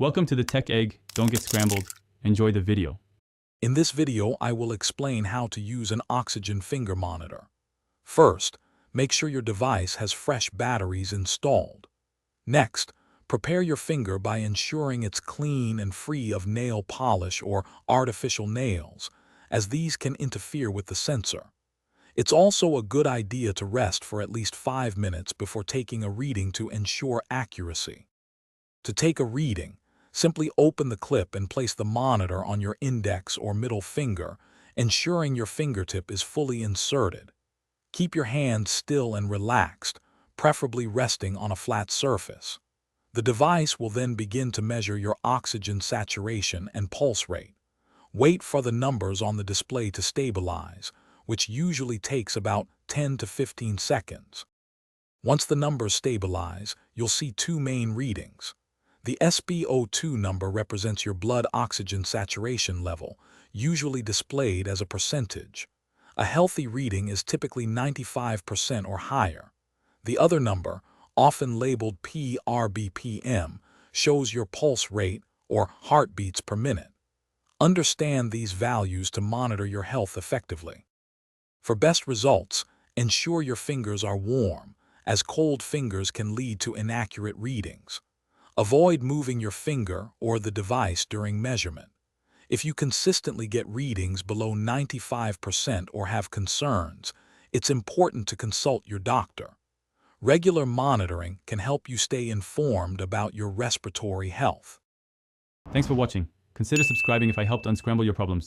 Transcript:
Welcome to the Tech Egg. Don't get scrambled. Enjoy the video. In this video, I will explain how to use an oxygen finger monitor. First, make sure your device has fresh batteries installed. Next, prepare your finger by ensuring it's clean and free of nail polish or artificial nails, as these can interfere with the sensor. It's also a good idea to rest for at least 5 minutes before taking a reading to ensure accuracy. To take a reading, simply open the clip and place the monitor on your index or middle finger, ensuring your fingertip is fully inserted. Keep your hand still and relaxed, preferably resting on a flat surface. The device will then begin to measure your oxygen saturation and pulse rate. Wait for the numbers on the display to stabilize, which usually takes about 10 to 15 seconds. Once the numbers stabilize, you'll see two main readings. The SpO2 number represents your blood oxygen saturation level, usually displayed as a percentage. A healthy reading is typically 95% or higher. The other number, often labeled p/rBPM, shows your pulse rate or heartbeats per minute. Understand these values to monitor your health effectively. For best results, ensure your fingers are warm, as cold fingers can lead to inaccurate readings. Avoid moving your finger or the device during measurement. If you consistently get readings below 95% or have concerns, it's important to consult your doctor. Regular monitoring can help you stay informed about your respiratory health. Thanks for watching. Consider subscribing if I helped unscramble your problems.